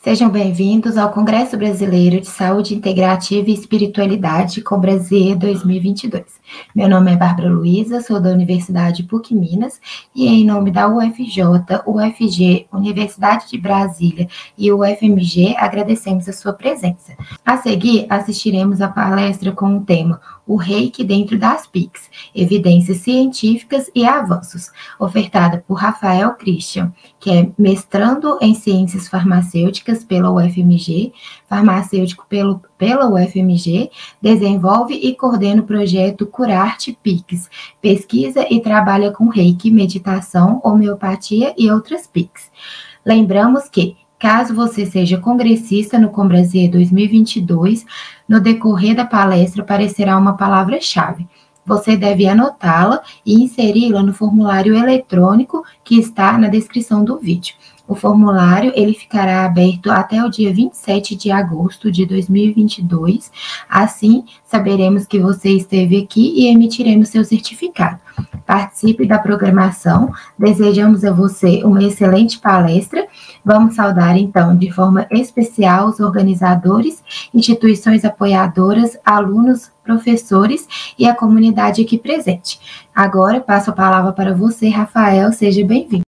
Sejam bem-vindos ao Congresso Brasileiro de Saúde Integrativa e Espiritualidade Combraser 2022. Meu nome é Bárbara Luiza, sou da Universidade PUC Minas e em nome da UFJ, UFG, Universidade de Brasília e UFMG, agradecemos a sua presença. A seguir, assistiremos a palestra com o tema O Reiki dentro das PICs, Evidências Científicas e Avanços, ofertada por Rafael Christian, que é mestrando em Ciências Farmacêuticas pela UFMG, farmacêutico pela UFMG, desenvolve e coordena o projeto Curarte PICs, pesquisa e trabalha com Reiki, meditação, homeopatia e outras PICs. Lembramos que, caso você seja congressista no Combraser 2022, no decorrer da palestra aparecerá uma palavra-chave. Você deve anotá-la e inseri-la no formulário eletrônico que está na descrição do vídeo. O formulário ele ficará aberto até o dia 27 de agosto de 2022. Assim, saberemos que você esteve aqui e emitiremos seu certificado. Participe da programação. Desejamos a você uma excelente palestra. Vamos saudar, então, de forma especial os organizadores, instituições apoiadoras, alunos, professores e a comunidade aqui presente. Agora, passo a palavra para você, Rafael. Seja bem-vindo.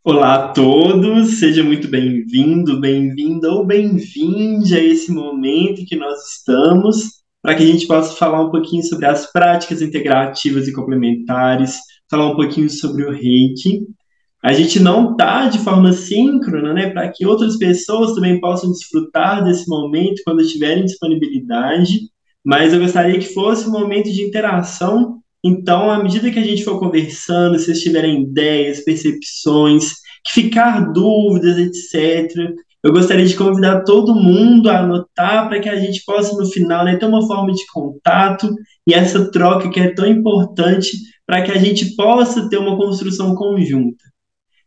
Olá a todos, seja muito bem-vindo, bem-vinda ou bem-vinde a esse momento em que nós estamos, para que a gente possa falar um pouquinho sobre as práticas integrativas e complementares, falar um pouquinho sobre o Reiki. A gente não está de forma síncrona, né, para que outras pessoas também possam desfrutar desse momento quando tiverem disponibilidade, mas eu gostaria que fosse um momento de interação. Então, à medida que a gente for conversando, se vocês tiverem ideias, percepções, que ficar dúvidas, etc., eu gostaria de convidar todo mundo a anotar para que a gente possa, no final, né, ter uma forma de contato e essa troca que é tão importante para que a gente possa ter uma construção conjunta.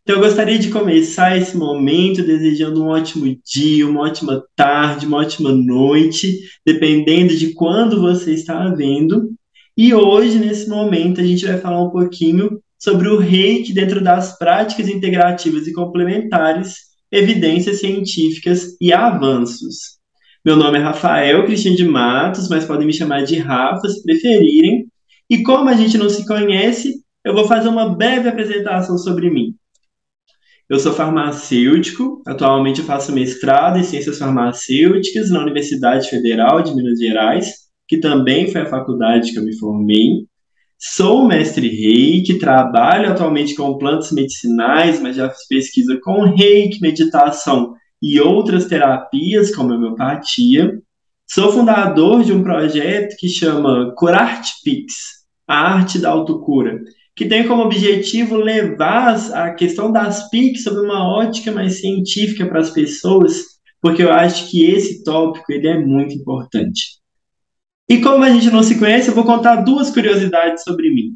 Então, eu gostaria de começar esse momento desejando um ótimo dia, uma ótima tarde, uma ótima noite, dependendo de quando você está vendo. E hoje, nesse momento, a gente vai falar um pouquinho sobre o Reiki dentro das práticas integrativas e complementares, evidências científicas e avanços. Meu nome é Rafael Christian de Matos, mas podem me chamar de Rafa, se preferirem. E como a gente não se conhece, eu vou fazer uma breve apresentação sobre mim. Eu sou farmacêutico, atualmente eu faço mestrado em Ciências Farmacêuticas na Universidade Federal de Minas Gerais, que também foi a faculdade que eu me formei. Sou mestre Reiki, trabalho atualmente com plantas medicinais, mas já fiz pesquisa com Reiki, meditação e outras terapias, como a homeopatia. Sou fundador de um projeto que chama Curarte PICs, a arte da autocura, que tem como objetivo levar a questão das PICs sob uma ótica mais científica para as pessoas, porque eu acho que esse tópico ele é muito importante. E como a gente não se conhece, eu vou contar duas curiosidades sobre mim.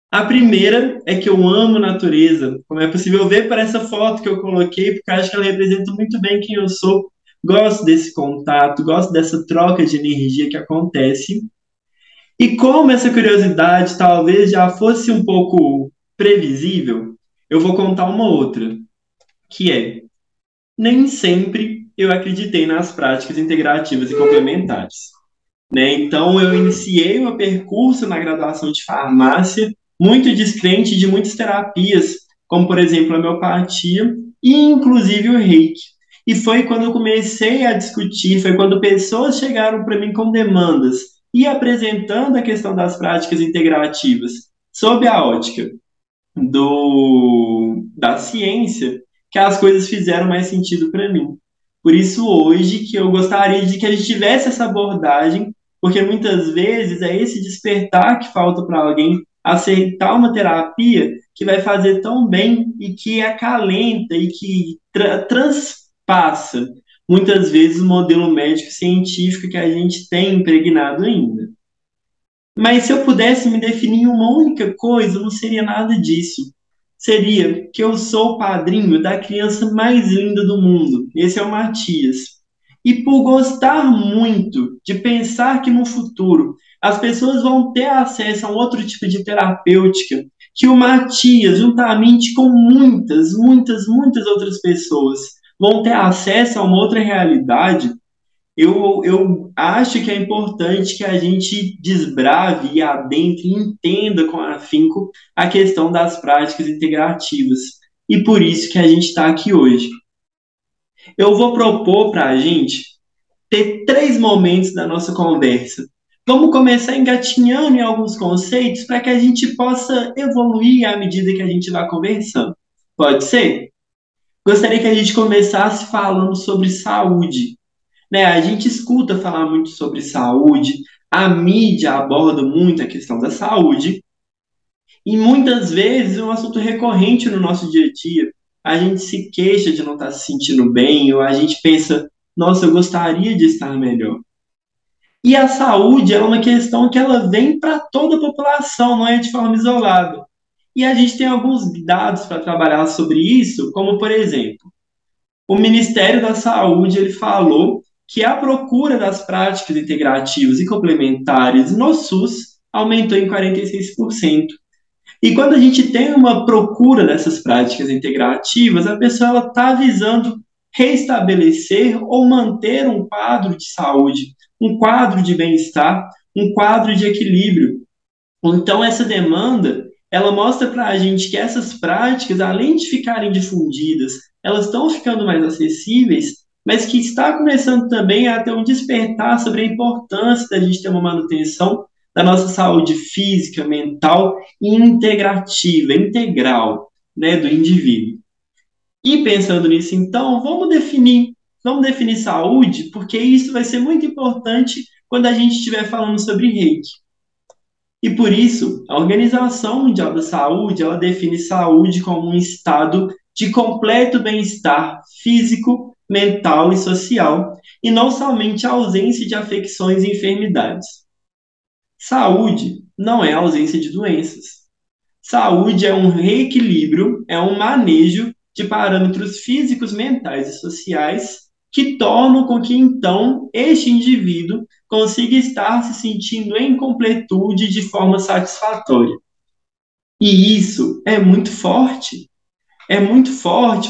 A primeira é que eu amo natureza, como é possível ver por essa foto que eu coloquei, porque eu acho que ela representa muito bem quem eu sou. Gosto desse contato, gosto dessa troca de energia que acontece. E como essa curiosidade talvez já fosse um pouco previsível, eu vou contar uma outra, que é: nem sempre eu acreditei nas práticas integrativas e complementares. Então, eu iniciei um percurso na graduação de farmácia muito descrente de muitas terapias, como, por exemplo, a homeopatia e, inclusive, o Reiki. E foi quando eu comecei a discutir, foi quando pessoas chegaram para mim com demandas e apresentando a questão das práticas integrativas sob a ótica da ciência, que as coisas fizeram mais sentido para mim. Por isso, hoje, que eu gostaria de que a gente tivesse essa abordagem, porque muitas vezes é esse despertar que falta para alguém aceitar uma terapia que vai fazer tão bem e que acalenta e que transpassa, muitas vezes, o modelo médico científico que a gente tem impregnado ainda. Mas se eu pudesse me definir em uma única coisa, não seria nada disso. Seria que eu sou o padrinho da criança mais linda do mundo. Esse é o Matias. E por gostar muito de pensar que no futuro as pessoas vão ter acesso a um outro tipo de terapêutica que o Matias, juntamente com muitas outras pessoas, vão ter acesso a uma outra realidade. Eu acho que é importante que a gente desbrave e adentre e entenda com afinco a questão das práticas integrativas. E por isso que a gente está aqui hoje. Eu vou propor para a gente ter 3 momentos da nossa conversa. Vamos começar engatinhando em alguns conceitos para que a gente possa evoluir à medida que a gente vai conversando. Pode ser? Gostaria que a gente começasse falando sobre saúde. Né? A gente escuta falar muito sobre saúde, a mídia aborda muito a questão da saúde, e muitas vezes é um assunto recorrente no nosso dia a dia. A gente se queixa de não estar se sentindo bem, ou a gente pensa, nossa, eu gostaria de estar melhor. E a saúde é uma questão que ela vem para toda a população, não é de forma isolada. E a gente tem alguns dados para trabalhar sobre isso, como por exemplo, o Ministério da Saúde ele falou que a procura das práticas integrativas e complementares no SUS aumentou em 46%. E quando a gente tem uma procura dessas práticas integrativas, a pessoa está visando restabelecer ou manter um quadro de saúde, um quadro de bem-estar, um quadro de equilíbrio. Então, essa demanda, ela mostra para a gente que essas práticas, além de ficarem difundidas, elas estão ficando mais acessíveis, mas que está começando também a ter um despertar sobre a importância da gente ter uma manutenção da nossa saúde física, mental e integrativa, integral, né, do indivíduo. E pensando nisso, então, vamos definir saúde, porque isso vai ser muito importante quando a gente estiver falando sobre Reiki. E por isso, a Organização Mundial da Saúde, ela define saúde como um estado de completo bem-estar físico, mental e social, e não somente a ausência de afecções e enfermidades. Saúde não é ausência de doenças. Saúde é um reequilíbrio, é um manejo de parâmetros físicos, mentais e sociais que tornam com que, então, este indivíduo consiga estar se sentindo em completude de forma satisfatória. E isso é muito forte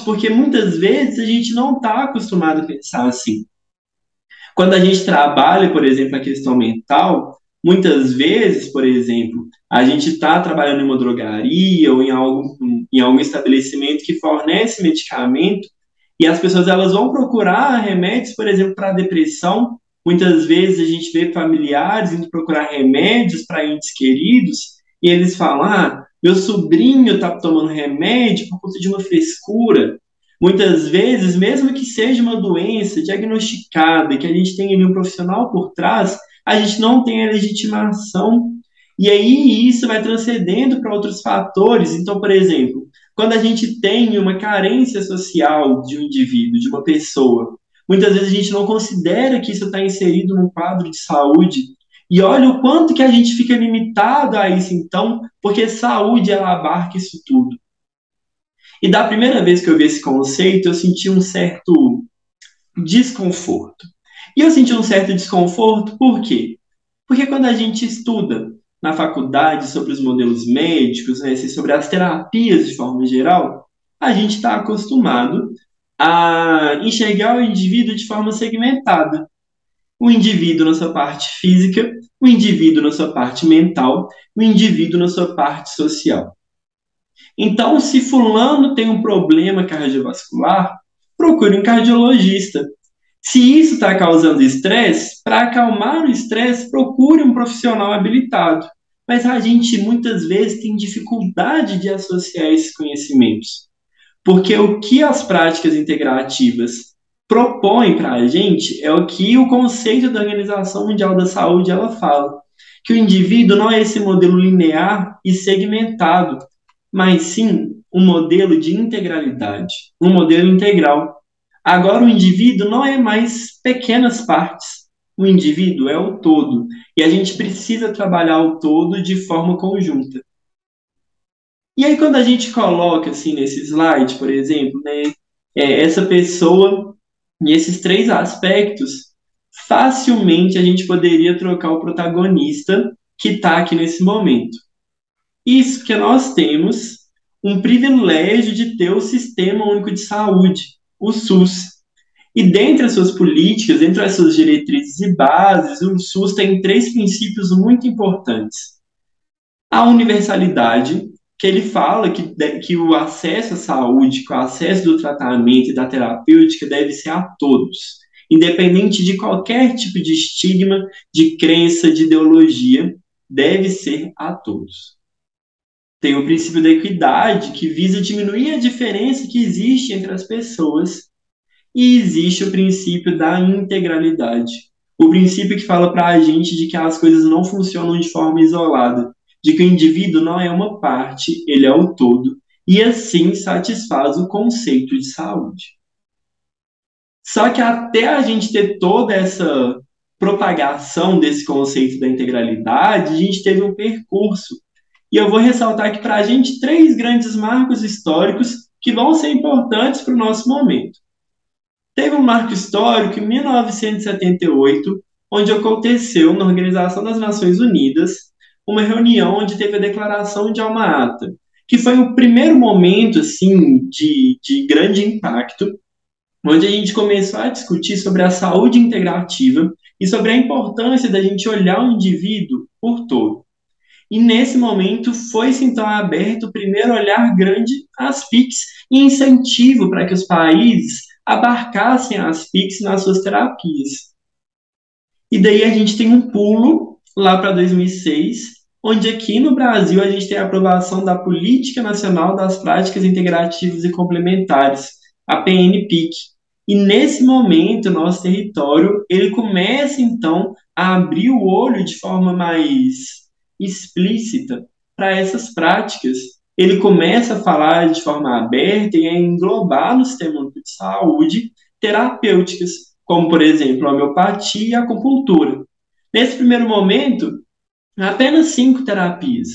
porque muitas vezes a gente não está acostumado a pensar assim. Quando a gente trabalha, por exemplo, a questão mental, muitas vezes, por exemplo, a gente está trabalhando em uma drogaria ou em algum estabelecimento que fornece medicamento e as pessoas elas vão procurar remédios, por exemplo, para depressão. Muitas vezes a gente vê familiares indo procurar remédios para entes queridos e eles falam: ah, meu sobrinho está tomando remédio por conta de uma frescura. Muitas vezes, mesmo que seja uma doença diagnosticada, que a gente tenha ali um profissional por trás, a gente não tem a legitimação. E aí isso vai transcendendo para outros fatores. Então, por exemplo, quando a gente tem uma carência social de um indivíduo, de uma pessoa, muitas vezes a gente não considera que isso está inserido num quadro de saúde. E olha o quanto que a gente fica limitado a isso, então, porque saúde, ela abarca isso tudo. E da primeira vez que eu vi esse conceito, eu senti um certo desconforto. E eu senti um certo desconforto por quê? Porque quando a gente estuda na faculdade sobre os modelos médicos, né, sobre as terapias de forma geral, a gente está acostumado a enxergar o indivíduo de forma segmentada. O indivíduo na sua parte física, o indivíduo na sua parte mental, o indivíduo na sua parte social. Então, se fulano tem um problema cardiovascular, procure um cardiologista. Se isso está causando estresse, para acalmar o estresse, procure um profissional habilitado. Mas a gente muitas vezes tem dificuldade de associar esses conhecimentos. Porque o que as práticas integrativas propõem para a gente é o que o conceito da Organização Mundial da Saúde ela fala. Que o indivíduo não é esse modelo linear e segmentado, mas sim um modelo de integralidade, um modelo integral. Agora, o indivíduo não é mais pequenas partes, o indivíduo é o todo, e a gente precisa trabalhar o todo de forma conjunta. E aí, quando a gente coloca assim nesse slide, por exemplo, né, essa pessoa, nesses 3 aspectos, facilmente a gente poderia trocar o protagonista que está aqui nesse momento. Isso porque nós temos um privilégio de ter o Sistema Único de Saúde, o SUS. E dentre as suas políticas, dentre as suas diretrizes e bases, o SUS tem 3 princípios muito importantes. A universalidade, que ele fala que o acesso à saúde, que o acesso do tratamento e da terapêutica deve ser a todos, independente de qualquer tipo de estigma, de crença, de ideologia, deve ser a todos. Tem o princípio da equidade, que visa diminuir a diferença que existe entre as pessoas. E existe o princípio da integralidade. O princípio que fala para a gente de que as coisas não funcionam de forma isolada, de que o indivíduo não é uma parte, ele é o todo, e assim satisfaz o conceito de saúde. Só que até a gente ter toda essa propagação desse conceito da integralidade, a gente teve um percurso. E eu vou ressaltar aqui para a gente 3 grandes marcos históricos que vão ser importantes para o nosso momento. Teve um marco histórico em 1978, onde aconteceu, na Organização das Nações Unidas, uma reunião onde teve a Declaração de Alma-Ata, que foi o primeiro momento assim, de grande impacto, onde a gente começou a discutir sobre a saúde integrativa e sobre a importância da gente olhar o indivíduo por todo. E nesse momento foi-se então aberto o primeiro olhar grande às PICs e incentivo para que os países abarcassem as PICs nas suas terapias. E daí a gente tem um pulo lá para 2006, onde aqui no Brasil a gente tem a aprovação da Política Nacional das Práticas Integrativas e Complementares, a PNPIC. E nesse momento, nosso território, ele começa então a abrir o olho de forma mais explícita para essas práticas. Ele começa a falar de forma aberta e a englobar no sistema único de saúde terapêuticas, como, por exemplo, a homeopatia e a acupuntura. Nesse primeiro momento, apenas 5 terapias,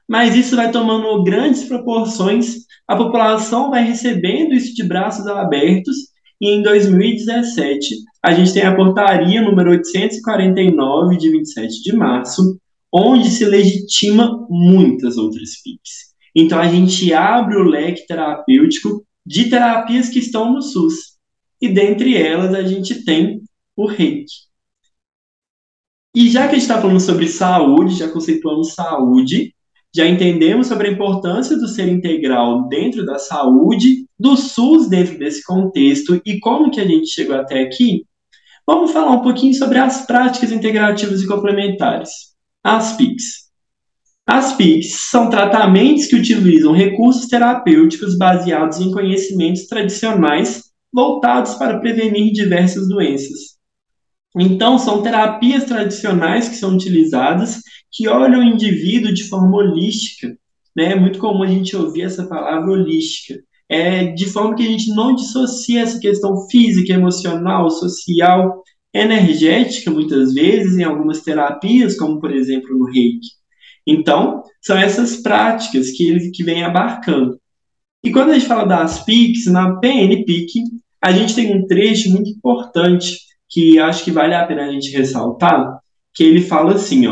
mas isso vai tomando grandes proporções, a população vai recebendo isso de braços abertos, e em 2017, a gente tem a portaria número 849, de 27 de março, onde se legitima muitas outras PICs. Então, a gente abre o leque terapêutico de terapias que estão no SUS. E dentre elas, a gente tem o Reiki. E já que a gente está falando sobre saúde, já conceituamos saúde, já entendemos sobre a importância do ser integral dentro da saúde, do SUS dentro desse contexto e como que a gente chegou até aqui, vamos falar um pouquinho sobre as práticas integrativas e complementares, as PICs. As PICs são tratamentos que utilizam recursos terapêuticos baseados em conhecimentos tradicionais voltados para prevenir diversas doenças. Então, são terapias tradicionais que são utilizadas que olham o indivíduo de forma holística. Né? É muito comum a gente ouvir essa palavra holística. De forma que a gente não dissocia essa questão física, emocional, social, energética, muitas vezes, em algumas terapias, como, por exemplo, no Reiki. Então, são essas práticas que vem abarcando. E quando a gente fala das PICs, na PNPIC, a gente tem um trecho muito importante que acho que vale a pena a gente ressaltar, que ele fala assim,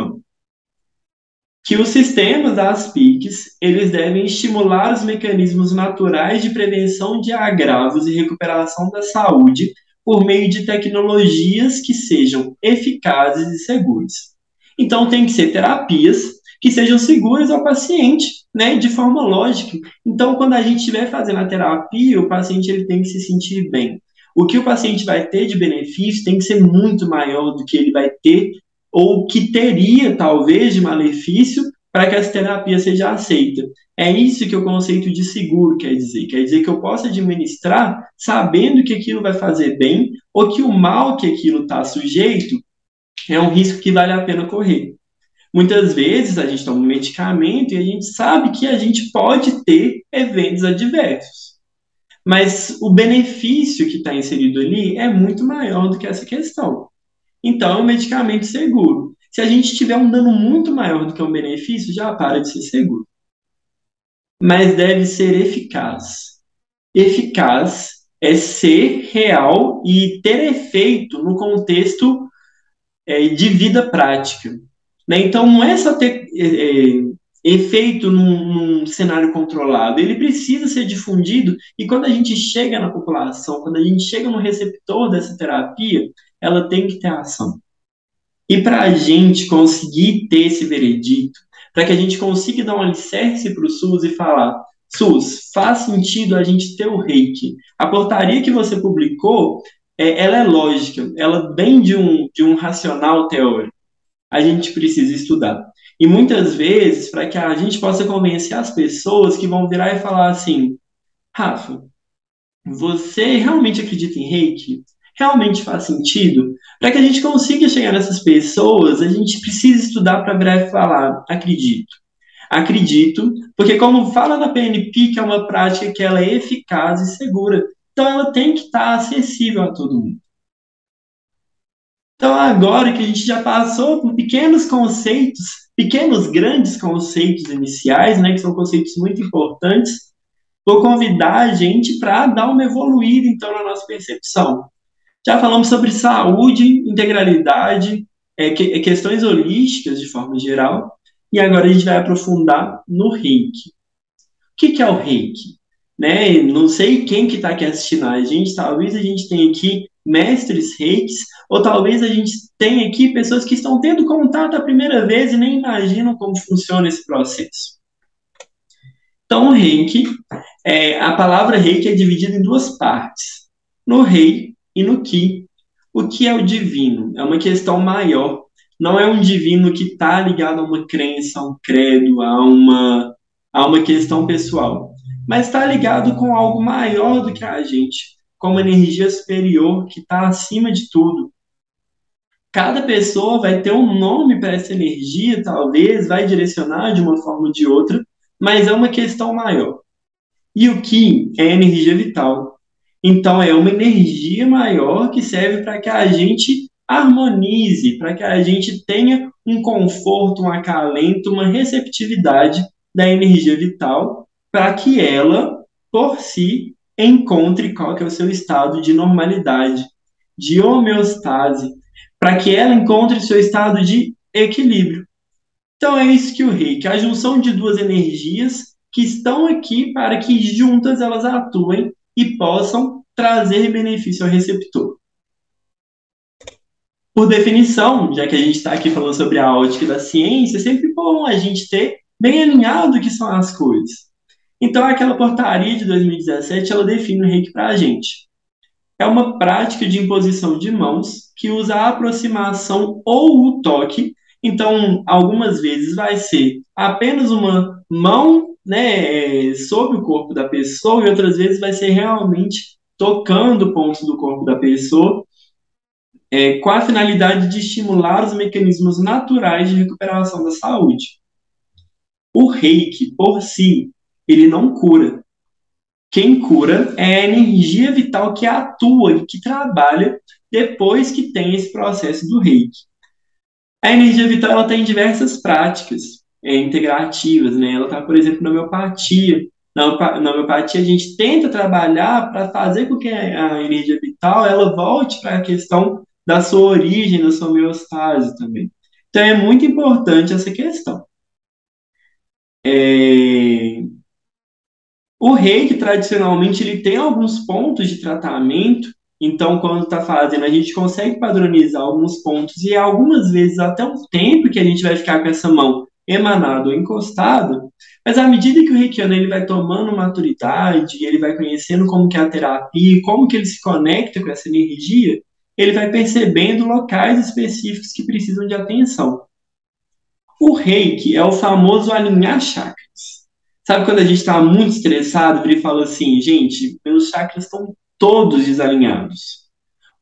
que os sistemas das PICs, eles devem estimular os mecanismos naturais de prevenção de agravos e recuperação da saúde por meio de tecnologias que sejam eficazes e seguras. Então, tem que ser terapias que sejam seguras ao paciente, né, de forma lógica. Então, quando a gente estiver fazendo a terapia, o paciente ele tem que se sentir bem. O que o paciente vai ter de benefício tem que ser muito maior do que ele vai ter ou que teria, talvez, de malefício para que essa terapia seja aceita. É isso que o conceito de seguro quer dizer. Quer dizer que eu posso administrar sabendo que aquilo vai fazer bem ou que o mal que aquilo está sujeito é um risco que vale a pena correr. Muitas vezes a gente toma um medicamento e a gente sabe que a gente pode ter eventos adversos. Mas o benefício que está inserido ali é muito maior do que essa questão. Então, é um medicamento seguro. Se a gente tiver um dano muito maior do que um benefício, já para de ser seguro. Mas deve ser eficaz. Eficaz é ser real e ter efeito no contexto de vida prática. Né? Então, não é só ter efeito num cenário controlado, ele precisa ser difundido, e quando a gente chega na população, quando a gente chega no receptor dessa terapia, ela tem que ter ação. E para a gente conseguir ter esse veredito, para que a gente consiga dar um alicerce para o SUS e falar: SUS, faz sentido a gente ter o reiki. A portaria que você publicou, ela é lógica, ela vem de um racional teórico. A gente precisa estudar. E muitas vezes, para que a gente possa convencer as pessoas que vão virar e falar assim: Rafa, você realmente acredita em reiki? Realmente faz sentido? Para que a gente consiga chegar nessas pessoas, a gente precisa estudar para virar e falar: acredito. Acredito, porque como fala na PNP, que é uma prática que ela é eficaz e segura, então ela tem que estar acessível a todo mundo. Então agora que a gente já passou por pequenos conceitos, pequenos grandes conceitos iniciais, né, que são conceitos muito importantes, vou convidar a gente para dar uma evoluída, então, na nossa percepção. Já falamos sobre saúde, integralidade, questões holísticas de forma geral, e agora a gente vai aprofundar no reiki. O que é o reiki? Né? Não sei quem que está aqui assistindo a gente, talvez a gente tenha aqui mestres reikis, ou talvez a gente tenha aqui pessoas que estão tendo contato a primeira vez e nem imaginam como funciona esse processo. Então, o reiki, a palavra reiki é dividida em duas partes, no rei e no ki. O que é o divino? É uma questão maior. Não é um divino que está ligado a uma crença, a um credo, a uma questão pessoal, mas está ligado com algo maior do que a gente, com uma energia superior que está acima de tudo. Cada pessoa vai ter um nome para essa energia, talvez, vai direcionar de uma forma ou de outra, mas é uma questão maior. E o Ki é energia vital. Então, é uma energia maior que serve para que a gente harmonize, para que a gente tenha um conforto, um acalento, uma receptividade da energia vital, para que ela, por si, encontre qual que é o seu estado de normalidade, de homeostase, para que ela encontre seu estado de equilíbrio. Então, é isso que o reiki, a junção de duas energias que estão aqui para que juntas elas atuem e possam trazer benefício ao receptor. Por definição, já que a gente está aqui falando sobre a ótica da ciência, é sempre bom a gente ter bem alinhado o que são as coisas. Então, aquela portaria de 2017, ela define o reiki para a gente. É uma prática de imposição de mãos que usa a aproximação ou o toque. Então, algumas vezes vai ser apenas uma mão, né, sobre o corpo da pessoa, e outras vezes vai ser realmente tocando pontos do corpo da pessoa, com a finalidade de estimular os mecanismos naturais de recuperação da saúde. O reiki, por si, ele não cura. Quem cura é a energia vital que atua e que trabalha depois que tem esse processo do reiki. A energia vital ela tem diversas práticas integrativas, né? Ela está, por exemplo, na homeopatia. Na homeopatia, a gente tenta trabalhar para fazer com que a energia vital ela volte para a questão da sua origem, da sua homeostase também. Então, é muito importante essa questão. O reiki, tradicionalmente, ele tem alguns pontos de tratamento, então, quando está fazendo, a gente consegue padronizar alguns pontos e algumas vezes até um tempo que a gente vai ficar com essa mão emanada ou encostada, mas à medida que o reikiano ele vai tomando maturidade, ele vai conhecendo como que é a terapia, como que ele se conecta com essa energia, ele vai percebendo locais específicos que precisam de atenção. O reiki é o famoso alinhar chakras. Sabe quando a gente está muito estressado, ele fala assim, gente, meus chakras estão todos desalinhados.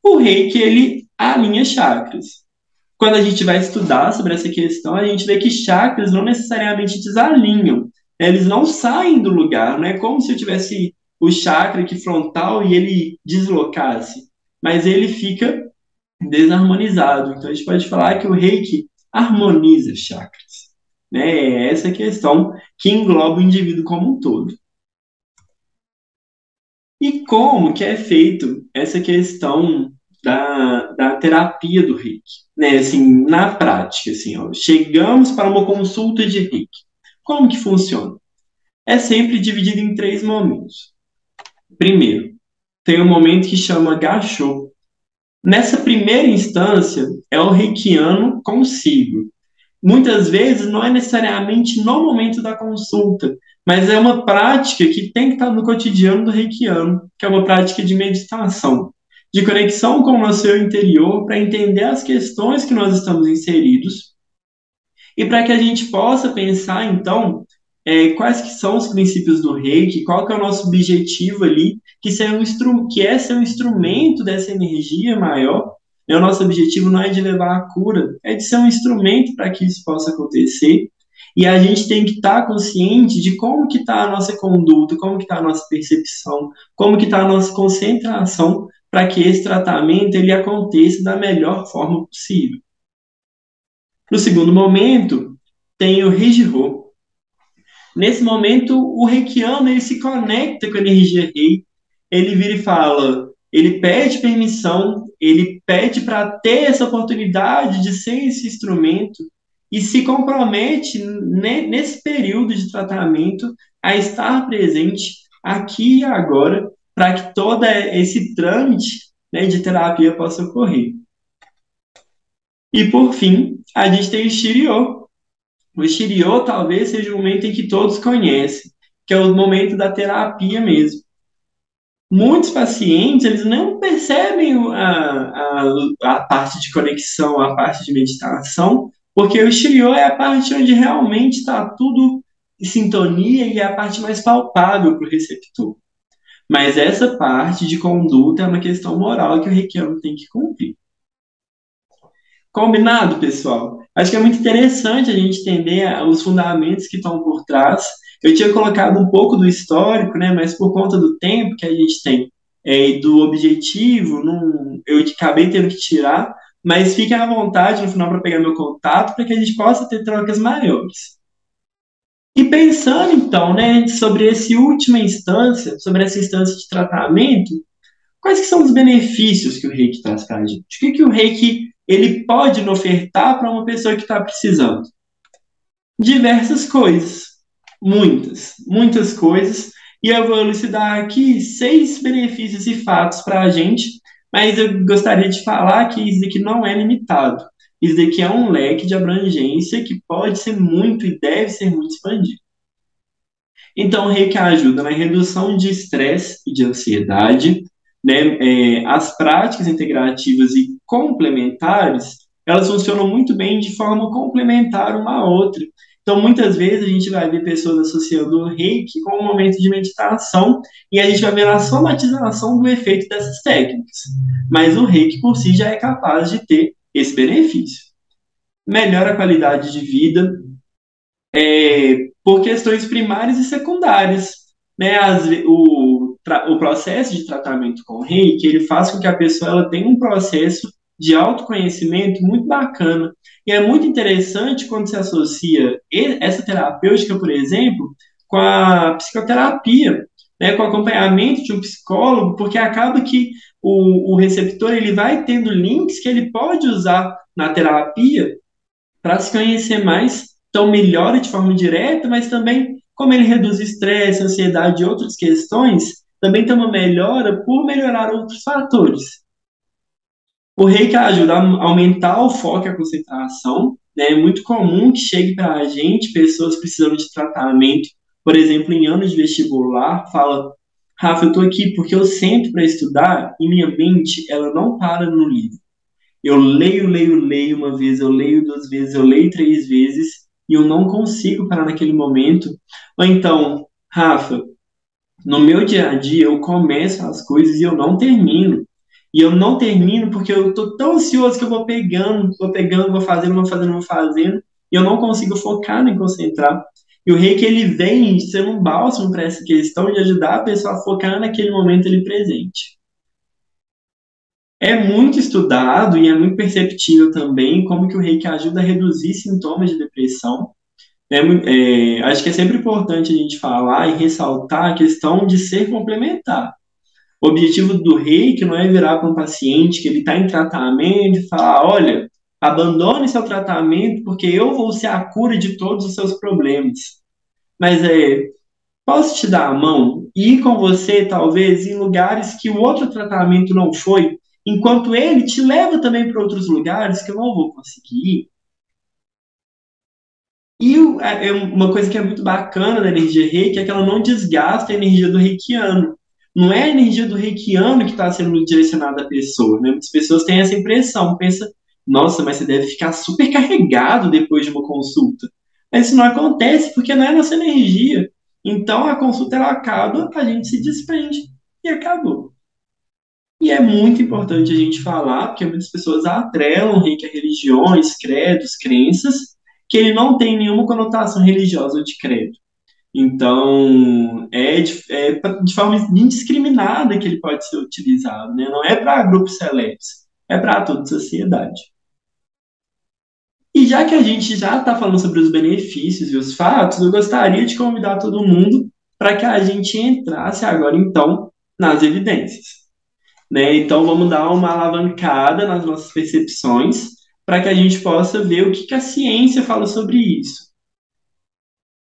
O reiki, ele alinha chakras. Quando a gente vai estudar sobre essa questão, a gente vê que chakras não necessariamente desalinham. Eles não saem do lugar, não é como se eu tivesse o chakra aqui frontal e ele deslocasse, mas ele fica desarmonizado. Então a gente pode falar que o reiki harmoniza chakras. Né? É essa questão que engloba o indivíduo como um todo. E como que é feito essa questão da terapia do reiki, né? Assim, na prática, assim, ó, chegamos para uma consulta de reiki. Como que funciona? É sempre dividido em três momentos. Primeiro, tem um momento que chama Gachô. Nessa primeira instância, é o reikiano consigo. Muitas vezes não é necessariamente no momento da consulta, mas é uma prática que tem que estar no cotidiano do reikiano, que é uma prática de meditação, de conexão com o nosso eu interior para entender as questões que nós estamos inseridos e para que a gente possa pensar, então, quais que são os princípios do reiki, qual que é o nosso objetivo ali, que é ser um instrumento dessa energia maior. O nosso objetivo não é de levar a cura, é de ser um instrumento para que isso possa acontecer. E a gente tem que estar consciente de como que está a nossa conduta, como que está a nossa percepção, como que está a nossa concentração para que esse tratamento ele aconteça da melhor forma possível. No segundo momento, tem o Reijiro. Nesse momento, o reikiano ele se conecta com a energia rei, ele vira e fala, ele pede permissão, ele pede para ter essa oportunidade de ser esse instrumento e se compromete nesse período de tratamento a estar presente aqui e agora para que todo esse trâmite, né, de terapia possa ocorrer. E por fim, a gente tem o Shiryo. O Shiryo talvez seja o momento em que todos conhecem, que é o momento da terapia mesmo. Muitos pacientes eles não percebem a parte de conexão, a parte de meditação, porque o Shiryo é a parte onde realmente está tudo em sintonia e é a parte mais palpável para o receptor. Mas essa parte de conduta é uma questão moral que o reikiano tem que cumprir. Combinado, pessoal? Acho que é muito interessante a gente entender os fundamentos que estão por trás. Eu tinha colocado um pouco do histórico, né? Mas por conta do tempo que a gente tem e do objetivo, eu acabei tendo que tirar. Mas fiquem à vontade no final para pegar meu contato para que a gente possa ter trocas maiores. E pensando então, né, sobre essa última instância, sobre essa instância de tratamento, quais que são os benefícios que o reiki traz para a gente? O que o reiki ele pode nos ofertar para uma pessoa que está precisando? Diversas coisas. Muitas coisas. E eu vou elucidar aqui 6 benefícios e fatos para a gente, mas eu gostaria de falar que isso daqui não é limitado. Isso daqui é um leque de abrangência que pode ser muito e deve ser muito expandido. Então, o reiki ajuda na redução de estresse e de ansiedade, né? As práticas integrativas e complementares, elas funcionam muito bem de forma complementar uma à outra. Então, muitas vezes a gente vai ver pessoas associando o reiki com um momento de meditação e a gente vai ver a somatização do efeito dessas técnicas. Mas o reiki por si já é capaz de ter esse benefício. Melhora a qualidade de vida, por questões primárias e secundárias. Né? O processo de tratamento com reiki, ele faz com que a pessoa ela tenha um processo de autoconhecimento muito bacana. E é muito interessante quando se associa essa terapêutica, por exemplo, com a psicoterapia, né? Com o acompanhamento de um psicólogo, porque acaba que o receptor ele vai tendo links que ele pode usar na terapia para se conhecer mais. Então, melhora de forma direta, mas também, como ele reduz estresse, ansiedade e outras questões, também tem uma melhora por melhorar outros fatores. O reiki ajuda a aumentar o foco e a concentração. Né? É muito comum que chegue para a gente pessoas precisando de tratamento, por exemplo, em anos de vestibular, fala, Rafa, eu estou aqui porque eu sento para estudar e minha mente ela não para no livro. Eu leio uma vez, eu leio 2 vezes, eu leio 3 vezes e eu não consigo parar naquele momento. Ou então, Rafa, no meu dia a dia eu começo as coisas e eu não termino. E eu não termino porque eu estou tão ansioso que eu vou pegando, vou fazendo, e eu não consigo focar nem concentrar. E o reiki, ele vem sendo um bálsamo para essa questão de ajudar a pessoa a focar naquele momento ali presente. É muito estudado e é muito perceptível também como que o reiki ajuda a reduzir sintomas de depressão. Acho que é sempre importante a gente falar e ressaltar a questão de ser complementar. O objetivo do reiki não é virar para um paciente que ele está em tratamento e falar, olha, abandone seu tratamento porque eu vou ser a cura de todos os seus problemas. Mas posso te dar a mão e ir com você, talvez, em lugares que o outro tratamento não foi, enquanto ele te leva também para outros lugares que eu não vou conseguir ir. E uma coisa que é muito bacana da energia reiki é que ela não desgasta a energia do reikiano. Não é a energia do reikiano que está sendo direcionada à pessoa, né? Muitas pessoas têm essa impressão, pensa, nossa, mas você deve ficar super carregado depois de uma consulta. Mas isso não acontece porque não é nossa energia. Então a consulta ela acaba, a gente se desprende e acabou. E é muito importante a gente falar, porque muitas pessoas atrelam o reiki a religiões, credos, crenças, que ele não tem nenhuma conotação religiosa ou de credo. Então, de forma indiscriminada que ele pode ser utilizado, né? Não é para grupos seletos, é para toda a sociedade. E já que a gente já está falando sobre os benefícios e os fatos, eu gostaria de convidar todo mundo para que a gente entrasse agora, então, nas evidências. Né? Então, vamos dar uma alavancada nas nossas percepções para que a gente possa ver o que a ciência fala sobre isso.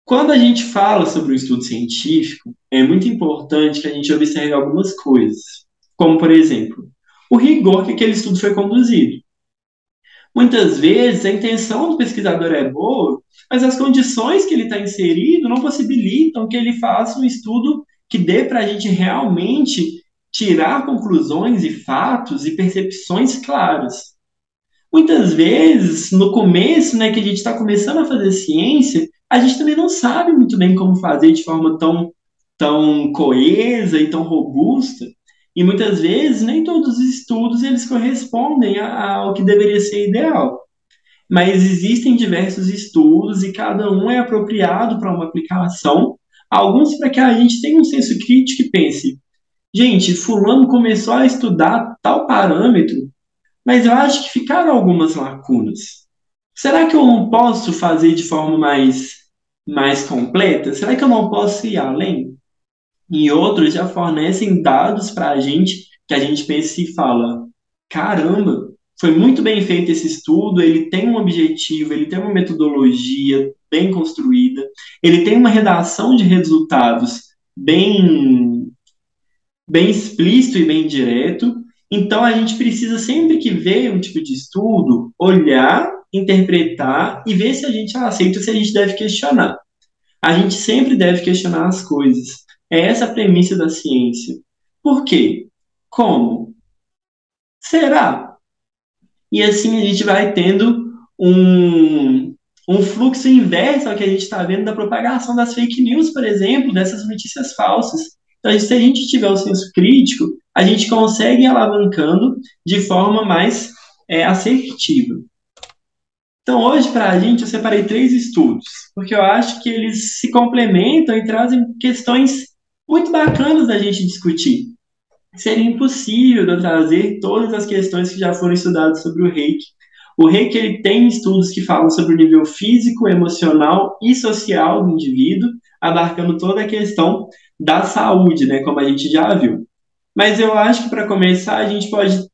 Quando a gente fala sobre o estudo científico, é muito importante que a gente observe algumas coisas, como, por exemplo, o rigor que aquele estudo foi conduzido. Muitas vezes a intenção do pesquisador é boa, mas as condições que ele está inserido não possibilitam que ele faça um estudo que dê para a gente realmente tirar conclusões e fatos e percepções claras. Muitas vezes, no começo, né, que a gente está começando a fazer ciência, a gente também não sabe muito bem como fazer de forma tão coesa e tão robusta. E muitas vezes, nem todos os estudos eles correspondem ao que deveria ser ideal. Mas existem diversos estudos e cada um é apropriado para uma aplicação. Alguns para que a gente tenha um senso crítico e pense, gente, fulano começou a estudar tal parâmetro, mas eu acho que ficaram algumas lacunas. Será que eu não posso fazer de forma mais completa? Será que eu não posso ir além? E outros já fornecem dados para a gente que a gente pensa e fala: caramba, foi muito bem feito esse estudo, ele tem um objetivo, ele tem uma metodologia bem construída, ele tem uma redação de resultados bem, bem explícito e bem direto. Então a gente precisa sempre que ver um tipo de estudo, olhar, interpretar e ver se a gente aceita ou se a gente deve questionar. A gente sempre deve questionar as coisas. É essa a premissa da ciência. Por quê? Como? Será? E assim a gente vai tendo um fluxo inverso ao que a gente está vendo da propagação das fake news, por exemplo, dessas notícias falsas. Então, se a gente tiver o senso crítico, a gente consegue ir alavancando de forma mais assertiva. Então, hoje, para a gente, eu separei 3 estudos, porque eu acho que eles se complementam e trazem questões muito bacanas da gente discutir. Seria impossível eu trazer todas as questões que já foram estudadas sobre o reiki. O reiki ele tem estudos que falam sobre o nível físico, emocional e social do indivíduo, abarcando toda a questão da saúde, né, como a gente já viu. Mas eu acho que para começar, a gente pode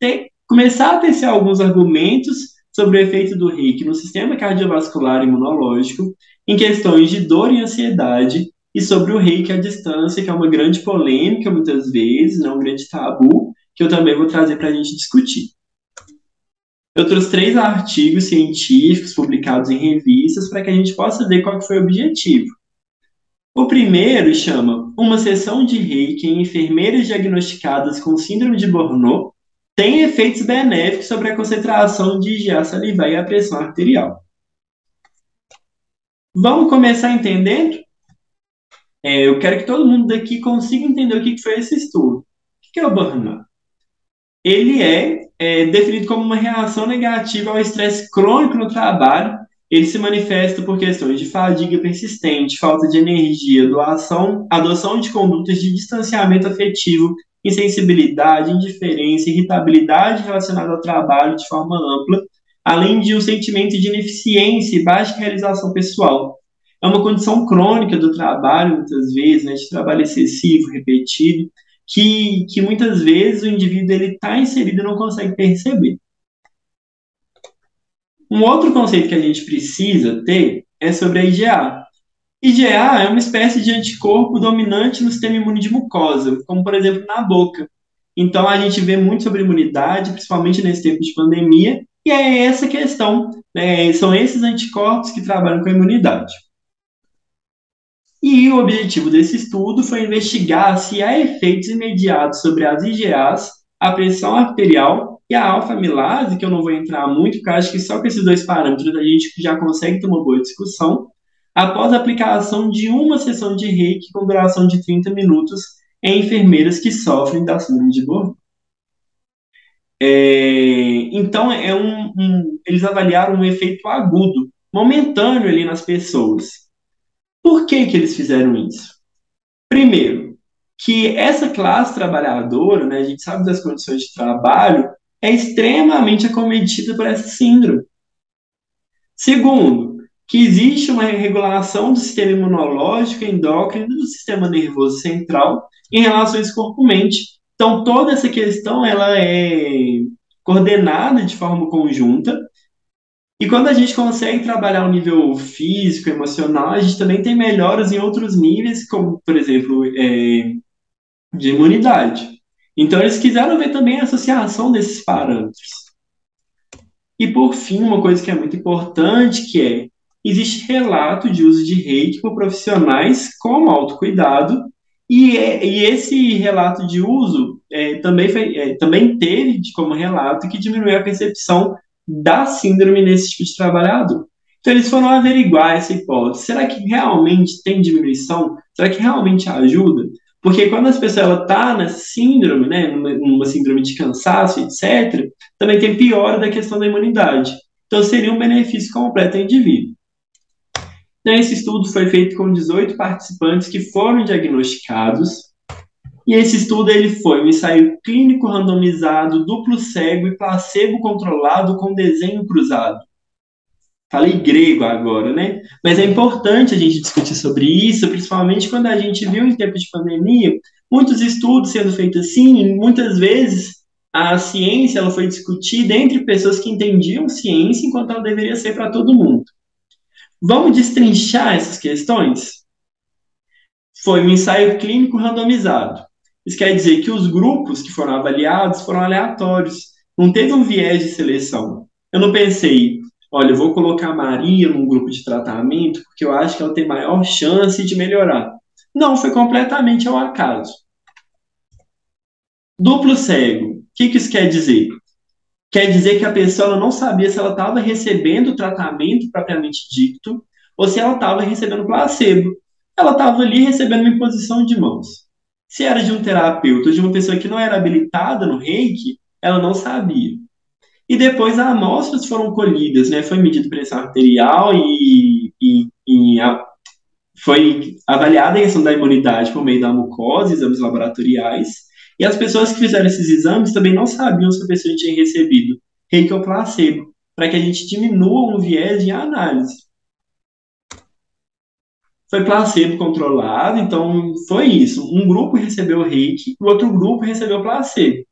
começar a tecer alguns argumentos sobre o efeito do reiki no sistema cardiovascular e imunológico, em questões de dor e ansiedade, e sobre o reiki à distância, que é uma grande polêmica muitas vezes, né, um grande tabu, que eu também vou trazer para a gente discutir. Eu trouxe 3 artigos científicos publicados em revistas para que a gente possa ver qual que foi o objetivo. O primeiro chama Uma sessão de reiki em enfermeiras diagnosticadas com síndrome de Burnout tem efeitos benéficos sobre a concentração de IgA salivar e a pressão arterial. Vamos começar entendendo? Eu quero que todo mundo daqui consiga entender o que foi esse estudo. O que é o burnout? Ele é definido como uma reação negativa ao estresse crônico no trabalho. Ele se manifesta por questões de fadiga persistente, falta de energia, adoção de condutas de distanciamento afetivo, insensibilidade, indiferença, irritabilidade relacionada ao trabalho de forma ampla, além de um sentimento de ineficiência e baixa realização pessoal. É uma condição crônica do trabalho, muitas vezes, né, de trabalho excessivo, repetido, que muitas vezes o indivíduo está inserido e não consegue perceber. Um outro conceito que a gente precisa ter é sobre a IgA. IgA é uma espécie de anticorpo dominante no sistema imune de mucosa, como por exemplo na boca. Então a gente vê muito sobre imunidade, principalmente nesse tempo de pandemia, e é essa questão, né? São esses anticorpos que trabalham com a imunidade. E o objetivo desse estudo foi investigar se há efeitos imediatos sobre as IgAs, a pressão arterial e a alfa-amilase, que eu não vou entrar muito, porque eu acho que só com esses dois parâmetros a gente já consegue ter uma boa discussão, após a aplicação de uma sessão de reiki com duração de 30 minutos em enfermeiras que sofrem da síndrome de Bourne. Então, eles avaliaram um efeito agudo, momentâneo ali nas pessoas. Por que eles fizeram isso? Primeiro, que essa classe trabalhadora, né, a gente sabe das condições de trabalho, é extremamente acometida por essa síndrome. Segundo, que existe uma regulação do sistema imunológico, endócrino, do sistema nervoso central em relação a esse corpo-mente. Então, toda essa questão ela é coordenada de forma conjunta. E quando a gente consegue trabalhar o nível físico, emocional, a gente também tem melhoras em outros níveis, como, por exemplo, de imunidade. Então, eles quiseram ver também a associação desses parâmetros. E, por fim, uma coisa que é muito importante, que existe relato de uso de reiki por profissionais como autocuidado, e esse relato de uso também teve como relato que diminuiu a percepção da síndrome nesse tipo de trabalhador. Então, eles foram averiguar essa hipótese. Será que realmente tem diminuição? Será que realmente ajuda? Porque quando as pessoas estão na síndrome, né, numa síndrome de cansaço, etc., também tem piora da questão da imunidade. Então, seria um benefício completo ao indivíduo. Então, esse estudo foi feito com 18 participantes que foram diagnosticados. E esse estudo foi um ensaio clínico randomizado, duplo cego e placebo controlado com desenho cruzado. Falei grego agora, né? Mas é importante a gente discutir sobre isso, principalmente quando a gente viu em tempo de pandemia muitos estudos sendo feitos assim, e muitas vezes a ciência ela foi discutida entre pessoas que entendiam ciência, enquanto ela deveria ser para todo mundo. Vamos destrinchar essas questões? Foi um ensaio clínico randomizado. Isso quer dizer que os grupos que foram avaliados foram aleatórios. Não teve um viés de seleção. Eu não pensei, olha, eu vou colocar a Maria num grupo de tratamento porque eu acho que ela tem maior chance de melhorar. Não, foi completamente ao acaso. Duplo cego. O que isso quer dizer? Quer dizer que a pessoa não sabia se ela estava recebendo o tratamento propriamente dito ou se ela estava recebendo placebo. Ela estava ali recebendo uma imposição de mãos. Se era de um terapeuta ou de uma pessoa que não era habilitada no reiki, ela não sabia. E depois as amostras foram colhidas, né? Foi medida pressão arterial foi avaliada a questão da imunidade por meio da mucosa, exames laboratoriais. E as pessoas que fizeram esses exames também não sabiam se a pessoa tinha recebido reiki ou placebo, para que a gente diminua um viés de análise. Foi placebo controlado, então foi isso. Um grupo recebeu reiki, o outro grupo recebeu placebo.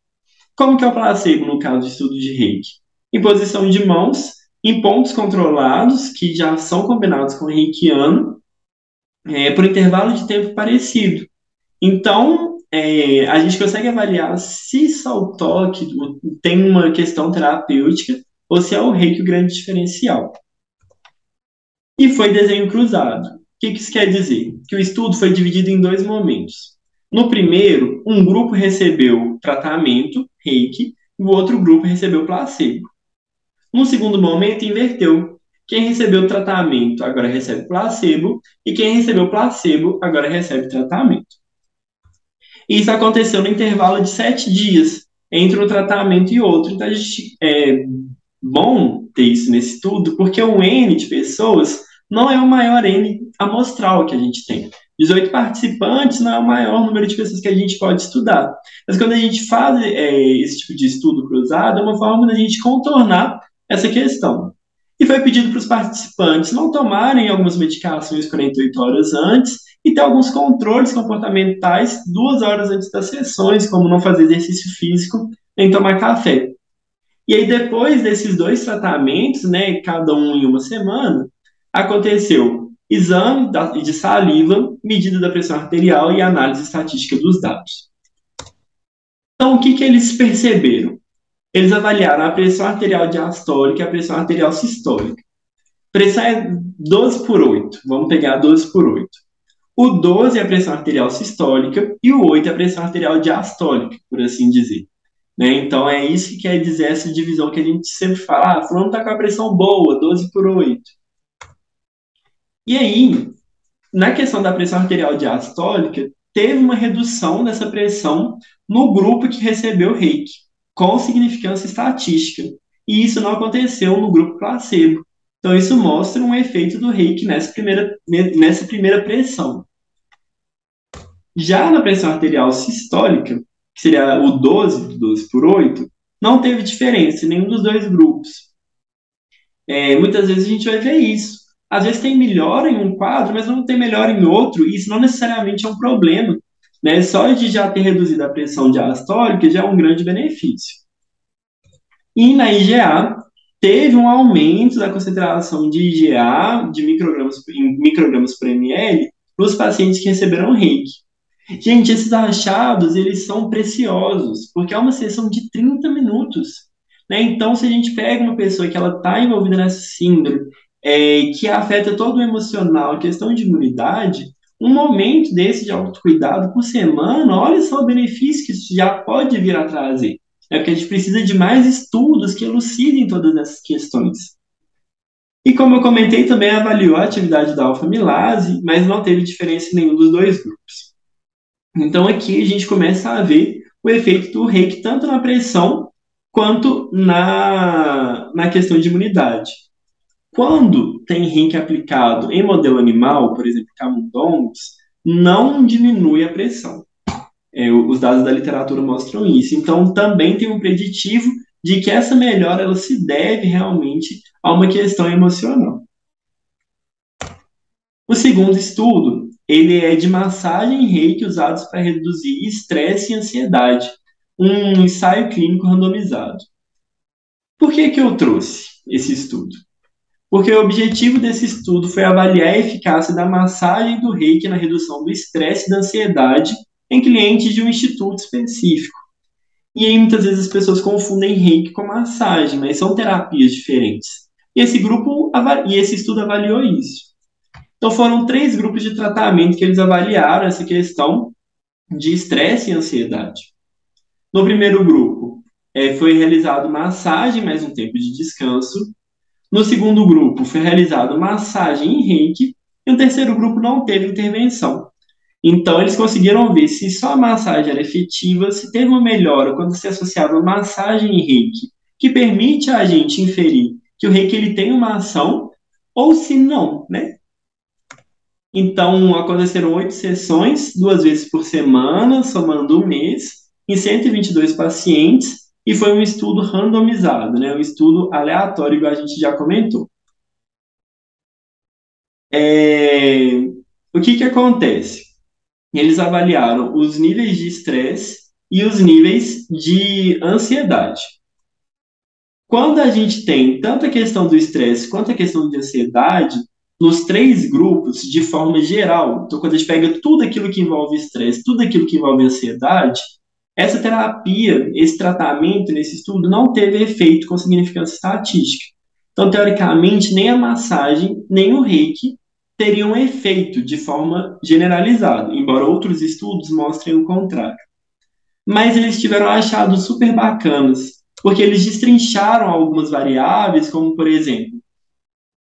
Como que é o placebo no caso de estudo de reiki? Imposição de mãos em pontos controlados, que já são combinados com o reikiano, por intervalo de tempo parecido. Então, a gente consegue avaliar se só o toque tem uma questão terapêutica ou se é o reiki o grande diferencial. E foi desenho cruzado. O que isso quer dizer? Que o estudo foi dividido em dois momentos. No primeiro, um grupo recebeu tratamento, reiki, e o outro grupo recebeu placebo. No segundo momento, inverteu. Quem recebeu tratamento agora recebe placebo, e quem recebeu placebo agora recebe tratamento. Isso aconteceu no intervalo de 7 dias entre um tratamento e outro. Então, é bom ter isso nesse estudo, porque o N de pessoas não é o maior N amostral que a gente tem. 18 participantes não é o maior número de pessoas que a gente pode estudar. Mas quando a gente faz esse tipo de estudo cruzado, é uma forma da gente contornar essa questão. E foi pedido para os participantes não tomarem algumas medicações 48 horas antes e ter alguns controles comportamentais 2 horas antes das sessões, como não fazer exercício físico nem tomar café. E aí, depois desses dois tratamentos, né, cada um em uma semana, aconteceu exame de saliva, medida da pressão arterial e análise estatística dos dados. Então, o que que eles perceberam? Eles avaliaram a pressão arterial diastólica e a pressão arterial sistólica. Pressão é 12 por 8. Vamos pegar 12 por 8. O 12 é a pressão arterial sistólica e o 8 é a pressão arterial diastólica, por assim dizer. Né? Então, é isso que quer dizer essa divisão que a gente sempre fala. Ah, fulano está com a pressão boa, 12 por 8. E aí, na questão da pressão arterial diastólica, teve uma redução dessa pressão no grupo que recebeu reiki, com significância estatística. E isso não aconteceu no grupo placebo. Então, isso mostra um efeito do reiki nessa primeira pressão. Já na pressão arterial sistólica, que seria o 12 por 8, não teve diferença em nenhum dos dois grupos. Muitas vezes a gente vai ver isso. Às vezes tem melhora em um quadro, mas não tem melhora em outro, e isso não necessariamente é um problema. Né? Só de já ter reduzido a pressão diastólica já é um grande benefício. E na IgA, teve um aumento da concentração de IgA, de microgramas por ml, para os pacientes que receberam reiki. Gente, esses achados, eles são preciosos, porque é uma sessão de 30 minutos. Né? Então, se a gente pega uma pessoa que ela está envolvida nessa síndrome, que afeta todo o emocional, questão de imunidade, um momento desse de autocuidado por semana, olha só o benefício que isso já pode vir a trazer. Porque a gente precisa de mais estudos que elucidem todas essas questões. E como eu comentei, também avaliou a atividade da alfa-amilase, mas não teve diferença em nenhum dos dois grupos. Então aqui a gente começa a ver o efeito do reiki tanto na pressão quanto na questão de imunidade. Quando tem reiki aplicado em modelo animal, por exemplo, camundongos, não diminui a pressão. Os dados da literatura mostram isso. Então também tem um preditivo de que essa melhora ela se deve realmente a uma questão emocional. O segundo estudo, ele é de massagem e reiki usados para reduzir estresse e ansiedade, um ensaio clínico randomizado. Por que que eu trouxe esse estudo? Porque o objetivo desse estudo foi avaliar a eficácia da massagem e do reiki na redução do estresse e da ansiedade em clientes de um instituto específico. E aí muitas vezes as pessoas confundem reiki com massagem, mas são terapias diferentes. E esse estudo avaliou isso. Então foram 3 grupos de tratamento que eles avaliaram essa questão de estresse e ansiedade. No primeiro grupo, foi realizado massagem mais um tempo de descanso. No segundo grupo, foi realizado massagem e reiki. E no terceiro grupo não teve intervenção. Então, eles conseguiram ver se só a massagem era efetiva, se teve uma melhora quando se associava a massagem e reiki, que permite a gente inferir que o reiki ele tem uma ação, ou se não, né? Então, aconteceram 8 sessões, 2 vezes por semana, somando um mês, em 122 pacientes, e foi um estudo randomizado, né? Um estudo aleatório, igual a gente já comentou. O que que acontece? Eles avaliaram os níveis de estresse e os níveis de ansiedade. Quando a gente tem tanto a questão do estresse quanto a questão de ansiedade, nos 3 grupos, de forma geral, então quando a gente pega tudo aquilo que envolve estresse, tudo aquilo que envolve ansiedade, essa terapia, esse tratamento nesse estudo não teve efeito com significância estatística. Então, teoricamente, nem a massagem, nem o reiki teriam efeito de forma generalizada, embora outros estudos mostrem o contrário. Mas eles tiveram achados super bacanas, porque eles destrincharam algumas variáveis, como, por exemplo,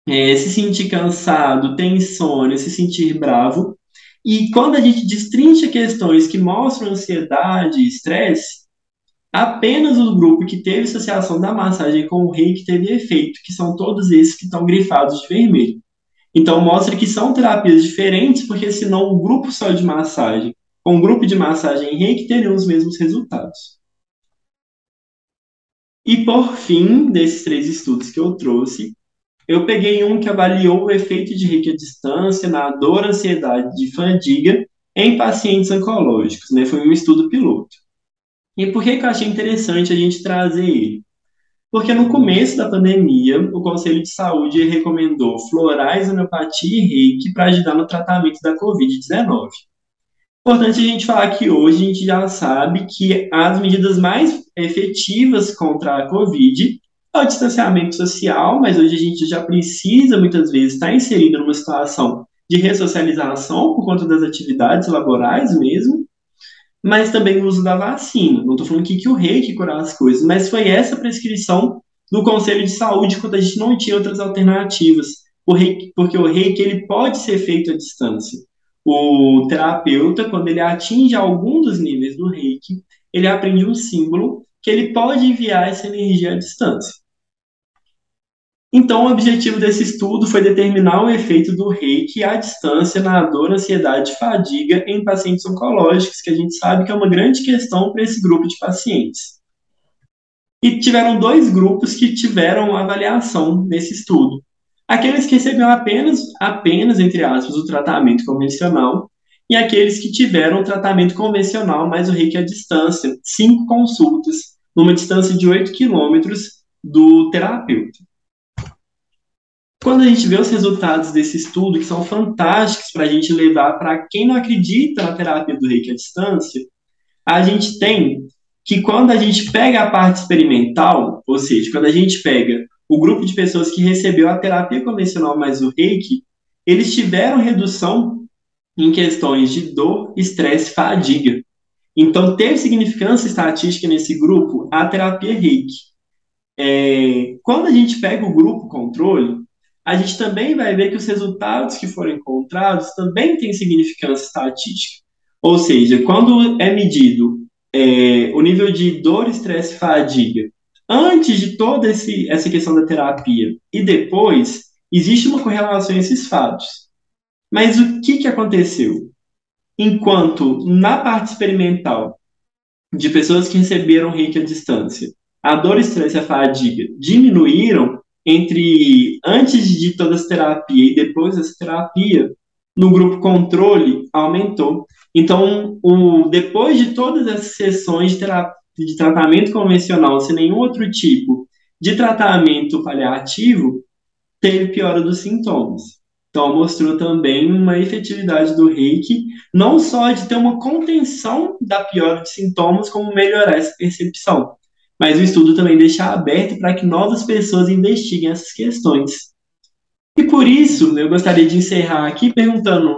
se sentir cansado, ter insônia, se sentir bravo. E quando a gente destrincha questões que mostram ansiedade e estresse, apenas o grupo que teve associação da massagem com o reiki teve efeito, que são todos esses que estão grifados de vermelho. Então, mostra que são terapias diferentes, porque senão um grupo só de massagem, com um grupo de massagem e reiki, teriam os mesmos resultados. E, por fim, desses 3 estudos que eu trouxe, Eu peguei um que avaliou o efeito de reiki à distância na dor, ansiedade e fadiga em pacientes oncológicos, né? Foi um estudo piloto. E por que que eu achei interessante a gente trazer ele? Porque no começo da pandemia, o Conselho de Saúde recomendou florais, homeopatia e reiki para ajudar no tratamento da Covid-19. Importante a gente falar que hoje a gente já sabe que as medidas mais efetivas contra a Covid é o distanciamento social, mas hoje a gente já precisa muitas vezes estar inserido numa situação de ressocialização por conta das atividades laborais mesmo, mas também o uso da vacina. Não estou falando que o reiki curar as coisas, mas foi essa prescrição do Conselho de Saúde quando a gente não tinha outras alternativas. Porque o reiki ele pode ser feito à distância. O terapeuta, quando ele atinge algum dos níveis do reiki, ele aprende um símbolo que ele pode enviar essa energia à distância. Então, o objetivo desse estudo foi determinar o efeito do reiki à distância na dor, ansiedade e fadiga em pacientes oncológicos, que a gente sabe que é uma grande questão para esse grupo de pacientes. E tiveram dois grupos que tiveram avaliação nesse estudo. Aqueles que receberam apenas, entre aspas, o tratamento convencional e aqueles que tiveram o tratamento convencional, mas o reiki à distância, 5 consultas, numa distância de 8 quilômetros do terapeuta. Quando a gente vê os resultados desse estudo, que são fantásticos para a gente levar para quem não acredita na terapia do reiki à distância, a gente tem que quando a gente pega a parte experimental, ou seja, quando a gente pega o grupo de pessoas que recebeu a terapia convencional mais o reiki, eles tiveram redução em questões de dor, estresse e fadiga. Então, teve significância estatística nesse grupo a terapia reiki. Quando a gente pega o grupo controle, a gente também vai ver que os resultados que foram encontrados também têm significância estatística. Ou seja, quando é medido o nível de dor, estresse e fadiga antes de toda essa questão da terapia e depois, existe uma correlação a esses fatos. Mas o que aconteceu? Enquanto na parte experimental de pessoas que receberam reiki à distância, a dor, estresse e a fadiga diminuíram entre antes de toda essa terapia e depois dessa terapia, no grupo controle aumentou. Então, depois de todas essas sessões de tratamento convencional, sem nenhum outro tipo de tratamento paliativo, teve piora dos sintomas. Então, mostrou também uma efetividade do reiki, não só de ter uma contenção da piora de sintomas, como melhorar essa percepção. Mas o estudo também deixa aberto para que novas pessoas investiguem essas questões. E por isso, eu gostaria de encerrar aqui perguntando,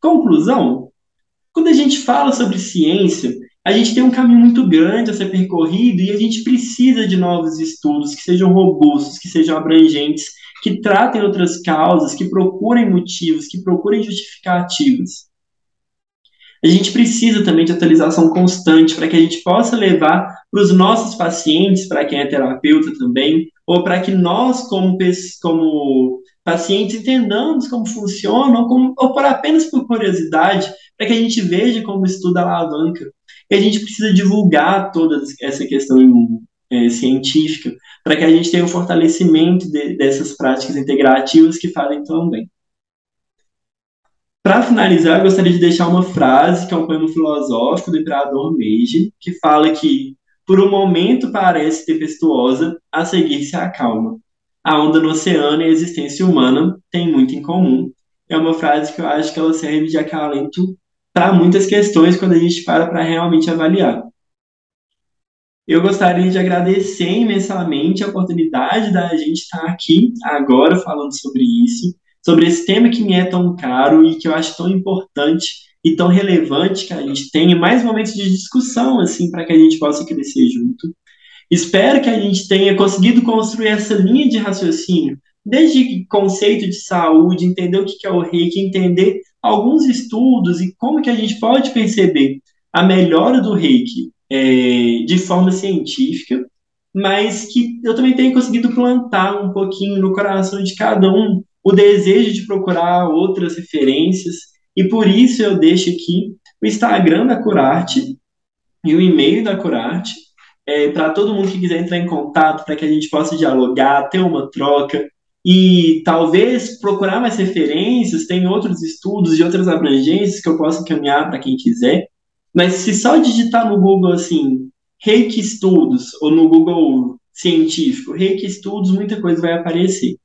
conclusão, quando a gente fala sobre ciência, a gente tem um caminho muito grande a ser percorrido e a gente precisa de novos estudos que sejam robustos, que sejam abrangentes, que tratem outras causas, que procurem motivos, que procurem justificativas. A gente precisa também de atualização constante para que a gente possa levar para os nossos pacientes, para quem é terapeuta também, ou para que nós, como pacientes, entendamos como funciona, ou apenas por curiosidade, para que a gente veja como estuda a alavanca. E a gente precisa divulgar toda essa questão científica, para que a gente tenha o fortalecimento dessas práticas integrativas que fazem tão bem. Para finalizar, eu gostaria de deixar uma frase, que é um poema filosófico do imperador Meiji, que fala que, por um momento parece tempestuosa, a seguir se acalma. A onda no oceano e a existência humana têm muito em comum. É uma frase que eu acho que ela serve de acalento para muitas questões quando a gente para realmente avaliar. Eu gostaria de agradecer imensamente a oportunidade da gente estar aqui agora falando sobre isso, sobre esse tema que me é tão caro e que eu acho tão importante e tão relevante que a gente tenha mais momentos de discussão, assim, para que a gente possa crescer junto. Espero que a gente tenha conseguido construir essa linha de raciocínio, desde conceito de saúde, entender o que é o reiki, entender alguns estudos e como que a gente pode perceber a melhora do reiki de forma científica, mas que eu também tenho conseguido plantar um pouquinho no coração de cada um o desejo de procurar outras referências, e por isso eu deixo aqui o Instagram da Curarte e o e-mail da Curarte, para todo mundo que quiser entrar em contato, para que a gente possa dialogar, ter uma troca. e talvez procurar mais referências, tem outros estudos de outras abrangências que eu posso encaminhar para quem quiser, mas se só digitar no Google assim, Reiki Estudos, ou no Google científico, Reiki Estudos, muita coisa vai aparecer.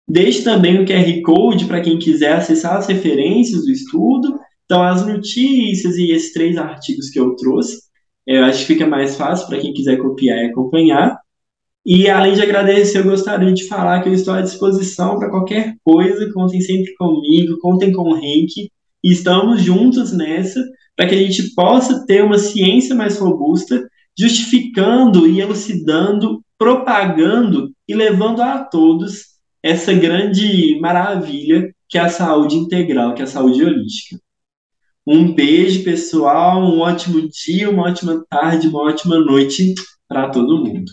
Deixe também o QR Code para quem quiser acessar as referências do estudo, então as notícias e esses 3 artigos que eu trouxe, eu acho que fica mais fácil para quem quiser copiar e acompanhar. E além de agradecer, eu gostaria de falar que eu estou à disposição para qualquer coisa, contem sempre comigo, contem com o Henk, e estamos juntos nessa, para que a gente possa ter uma ciência mais robusta, justificando e elucidando, propagando e levando a todos essa grande maravilha que é a saúde integral, que é a saúde holística. Um beijo, pessoal, um ótimo dia, uma ótima tarde, uma ótima noite para todo mundo.